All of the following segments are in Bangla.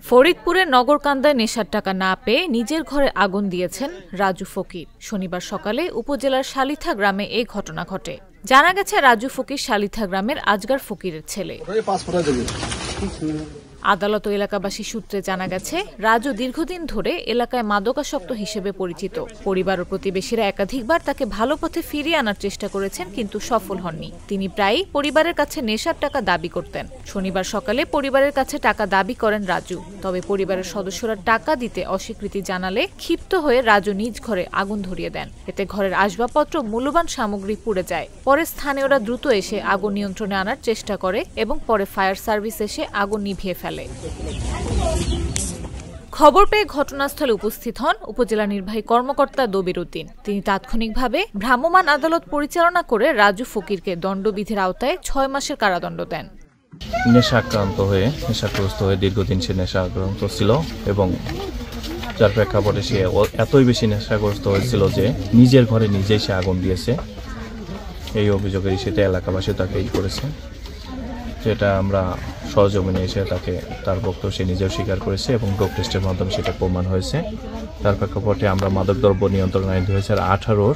ফরিদপুরের নগরকান্দায় নেশার টাকা না পেয়ে নিজের ঘরে আগুন দিয়েছেন রাজু ফকির। শনিবার সকালে উপজেলার শালিথা গ্রামে এই ঘটনা ঘটে। জানা গেছে, রাজু ফকির শালিথা গ্রামের আজগার ফকিরের ছেলে। আদালত ও এলাকাবাসী সূত্রে জানা গেছে, রাজু দীর্ঘদিন ধরে এলাকায় মাদকাসক্ত হিসেবে পরিচিত। পরিবার ও প্রতিবেশীরা একাধিকবার তাকে ভালো পথে ফিরিয়ে আনার চেষ্টা করেছেন, কিন্তু সফল হননি। তিনি প্রায়ই পরিবারের কাছে নেশার টাকা দাবি করতেন। শনিবার সকালে পরিবারের কাছে টাকা দাবি করেন রাজু। তবে পরিবারের সদস্যরা টাকা দিতে অস্বীকৃতি জানালে ক্ষিপ্ত হয়ে রাজু নিজ ঘরে আগুন ধরিয়ে দেন। এতে ঘরের আসবাবপত্র, মূল্যবান সামগ্রী পুড়ে যায়। পরে স্থানীয়রা দ্রুত এসে আগুন নিয়ন্ত্রণে আনার চেষ্টা করে এবং পরে ফায়ার সার্ভিস এসে আগুন নিভিয়ে ফেলে। খবর পেয়ে ঘটনাস্থলে উপস্থিত হন উপজেলা নির্বাহী কর্মকর্তা দবির উদ্দিন। তিনি তাৎক্ষণিকভাবে ভ্রাম্যমাণ আদালত পরিচালনা করে রাজু ফকিরকে দণ্ডবিধির আওতায় 6 মাসের কারাদণ্ড দেন। নেশাগ্রস্ত হয়ে দীর্ঘদিন সে নেশাগ্রস্ত ছিল এবং যার প্রেক্ষাপটে সে এতই বেশি নেশাগ্রস্ত হয়েছিল যে নিজের ঘরে নিজেই সে আগুন দিয়েছে। এই অভিযোগের সেটা এলাকাবাসী তাকে করেছে, যেটা আমরা সহজমিনে এসে তার বক্তব্য সে নিজেও স্বীকার করেছে এবং ডোপ টেস্টের মাধ্যমে সেটা প্রমাণ হয়েছে। তার প্রেক্ষাপটে আমরা মাদকদ্রব্য নিয়ন্ত্রণ আইন 2018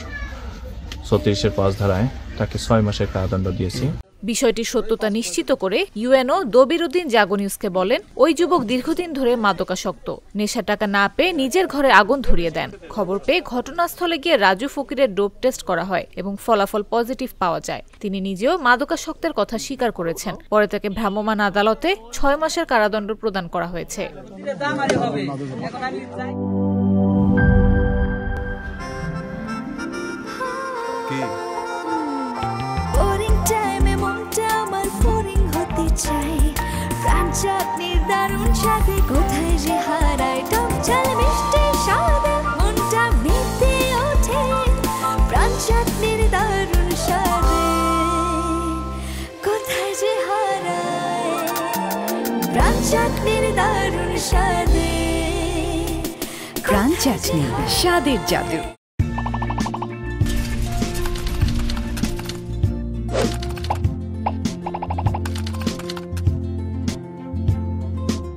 36-5 ধারায় তাকে 6 মাসের কারাদণ্ড দিয়েছি। বিষয়টির সত্যতা নিশ্চিত করে ইউএনও দবির উদ্দিন জাগো নিউজকে বলেন, ওই যুবক দীর্ঘদিন ধরে মাদকাসক্ত। নেশার টাকা না পেয়ে নিজের ঘরে আগুন ধরিয়ে দেন। খবর পেয়ে ঘটনাস্থলে গিয়ে রাজু ফকিরের ডোপ টেস্ট করা হয় এবং ফলাফল পজিটিভ পাওয়া যায়। তিনি নিজেও মাদকাসক্তের কথা স্বীকার করেছেন। পরে তাকে ভ্রাম্যমাণ আদালতে 6 মাসের কারাদণ্ড প্রদান করা হয়েছে। দারুণ সাথে কোথায় যে হারায় টক ঝাল মিষ্টি স্বাদে মনটা মেতে ওঠে প্রাণ চাটনির দারুণ স্বাদে কোথায় যে হারায় প্রাণ চাটনির দারুণ স্বাদে। প্রাণ চাটনি, স্বাদের জাদু।